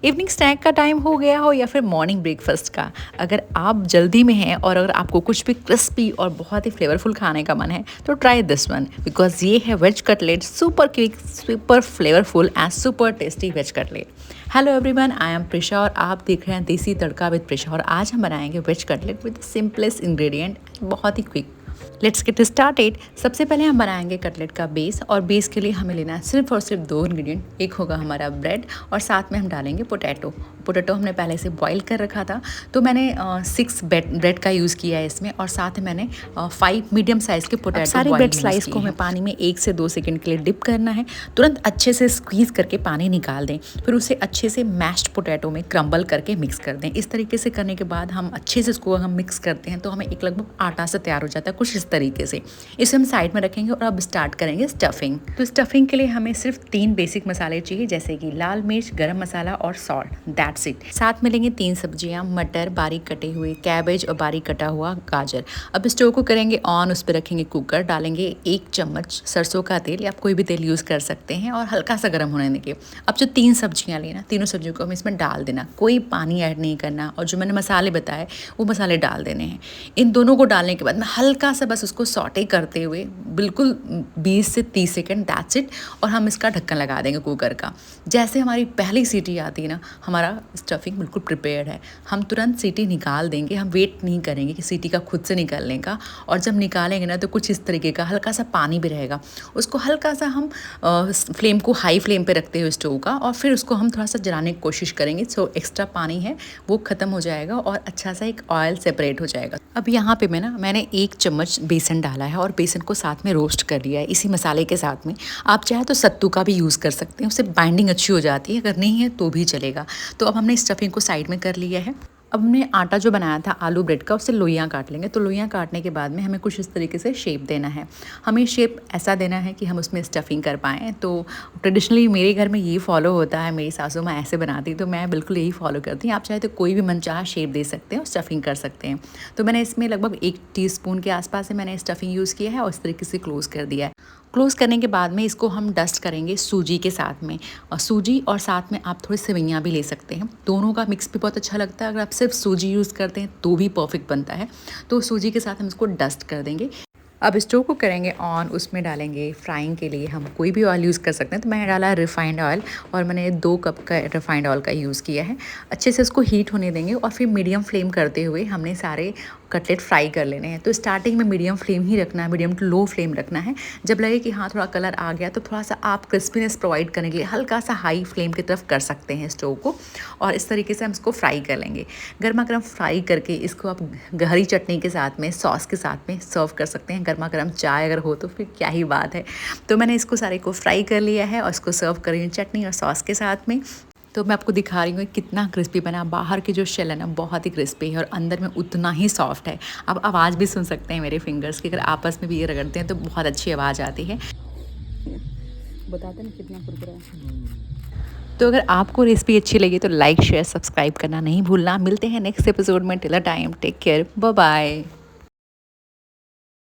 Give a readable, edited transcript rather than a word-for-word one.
Evening snack का time हो गया हो या फिर मॉर्निंग ब्रेकफास्ट का, अगर आप जल्दी में हैं और अगर आपको कुछ भी क्रिस्पी और बहुत ही फ्लेवरफुल खाने का मन है तो ट्राई दिस वन, बिकॉज ये है veg cutlet, super quick, super flavourful and super tasty veg cutlet. Hello everyone, I am Prisha और आप देख रहे हैं देसी तड़का विद प्रिशा। और आज हम बनाएंगे veg cutlet with simplest ingredient, बहुत ही क्विक। Let's get started. सबसे पहले हम बनाएंगे कटलेट का बेस, और बेस के लिए हमें लेना है सिर्फ और सिर्फ दो इंग्रेडिएंट। एक होगा हमारा ब्रेड और साथ में हम डालेंगे पोटैटो। पोटैटो हमने पहले से बॉईल कर रखा था, तो मैंने 6 ब्रेड का यूज़ किया है इसमें, और साथ में मैंने 5 मीडियम साइज़ के पोटैटो। सारे ब्रेड स्लाइस को हमें पानी में 1 से 2 सेकंड के लिए डिप करना है। तुरंत अच्छे से स्क्वीज़ करके पानी निकाल दें, फिर उसे अच्छे से मैश्ड पोटैटो में क्रम्बल करके मिक्स कर दें। इस तरीके से करने के बाद हम अच्छे से इसको हम मिक्स करते हैं तो हमें एक लगभग आटा सा तैयार हो जाता है, कुछ इस तरीके से। इसे हम साइड में रखेंगे और अब स्टार्ट करेंगे स्टफिंग। तो स्टफिंग के लिए हमें सिर्फ 3 बेसिक मसाले चाहिए, जैसे कि लाल मिर्च, गरम मसाला और सॉल्ट, दैट्स इट। साथ में लेंगे 3 सब्जियां, मटर बारीक कटे हुए, कैबेज और बारीक कटा हुआ गाजर। अब स्टोव को करेंगे ऑन, उस पर रखेंगे कुकर, डालेंगे 1 चम्मच सरसों का तेल, या आप कोई भी तेल यूज़ कर सकते हैं, और हल्का सा गर्म होने देंगे। अब जो 3 सब्जियाँ लेना, तीनों सब्जियों को हमें इसमें डाल देना, कोई पानी ऐड नहीं करना, और जो मैंने मसाले बताए वो मसाले डाल देने हैं। इन दोनों को डालने के बाद में हल्का सा बस उसको सॉटे करते हुए बिल्कुल 20 से 30 सेकंड, दैट्स इट। और हम इसका ढक्कन लगा देंगे कुकर का। जैसे हमारी पहली सीटी आती है ना, हमारा स्टफिंग बिल्कुल प्रिपेयर्ड है। हम तुरंत सीटी निकाल देंगे, हम वेट नहीं करेंगे कि सीटी का खुद से निकलने का। और जब निकालेंगे ना तो कुछ इस तरीके का हल्का सा पानी भी रहेगा, उसको हल्का सा हम फ्लेम को हाई फ्लेम पे रखते हुए स्टोव का, और फिर उसको हम थोड़ा सा जलाने की कोशिश करेंगे। सो एक्स्ट्रा पानी है वो ख़त्म हो जाएगा और अच्छा सा एक ऑयल सेपरेट हो जाएगा। अब यहाँ पे मैंने 1 चम्मच बेसन डाला है, और बेसन को साथ में रोस्ट कर लिया है इसी मसाले के साथ में। आप चाहे तो सत्तू का भी यूज़ कर सकते हैं, उससे बाइंडिंग अच्छी हो जाती है, अगर नहीं है तो भी चलेगा। तो अब हमने स्टफिंग को साइड में कर लिया है। अब हमने आटा जो बनाया था आलू ब्रेड का, उससे लोइयाँ काट लेंगे। तो लोइयाँ काटने के बाद में हमें कुछ इस तरीके से शेप देना है। हमें शेप ऐसा देना है कि हम उसमें स्टफिंग कर पाएँ। तो ट्रेडिशनली मेरे घर में ये फॉलो होता है, मेरी सासू माँ ऐसे बनाती, तो मैं बिल्कुल यही फॉलो करती हूँ। आप चाहे तो कोई भी मनचाहा शेप दे सकते हैं और स्टफिंग कर सकते हैं। तो मैंने इसमें लगभग 1 टीस्पून के आसपास से मैंने स्टफिंग यूज़ किया है, और इस तरीके से क्लोज़ कर दिया है। क्लोज़ करने के बाद में इसको हम डस्ट करेंगे सूजी के साथ में, और सूजी और साथ में आप थोड़ी सेवइयाँ भी ले सकते हैं। दोनों का मिक्स भी बहुत अच्छा लगता है। अगर आप सिर्फ सूजी यूज़ करते हैं तो भी परफेक्ट बनता है। तो सूजी के साथ हम इसको डस्ट कर देंगे। अब स्टोव को करेंगे ऑन, उसमें डालेंगे फ्राइंग के लिए हम कोई भी ऑयल यूज़ कर सकते हैं। तो मैंने डाला रिफाइंड ऑयल, और मैंने 2 कप का रिफाइंड ऑयल का यूज़ किया है। अच्छे से उसको हीट होने देंगे, और फिर मीडियम फ्लेम करते हुए हमने सारे कटलेट फ्राई कर लेने हैं। तो स्टार्टिंग में मीडियम फ्लेम ही रखना है, मीडियम टू लो फ्लेम रखना है। जब लगे कि हाँ थोड़ा कलर आ गया, तो थोड़ा सा आप क्रिस्पीनेस प्रोवाइड करने के लिए हल्का सा हाई फ्लेम की तरफ कर सकते हैं स्टोव को, और इस तरीके से हम इसको फ्राई कर लेंगे। गर्मा गर्म फ्राई करके इसको आप हरी चटनी के साथ में, सॉस के साथ में सर्व कर सकते हैं। गर्मा गर्म चाय अगर हो तो फिर क्या ही बात है। तो मैंने इसको सारे को फ्राई कर लिया है, और इसको सर्व कर रही हूँ चटनी और सॉस के साथ में। तो मैं आपको दिखा रही हूँ कितना क्रिस्पी बना। बाहर की जो शेल है ना बहुत ही क्रिस्पी है, और अंदर में उतना ही सॉफ्ट है। आप आवाज़ भी सुन सकते हैं मेरे फिंगर्स की, अगर आपस में भी ये रगड़ते हैं तो बहुत अच्छी आवाज़ आती है। बताते ना कितना कुरकुरा है। तो अगर आपको रेसिपी अच्छी लगी तो लाइक, शेयर, सब्सक्राइब करना नहीं भूलना। मिलते हैं नेक्स्ट एपिसोड में। Till a time, take care, bye bye.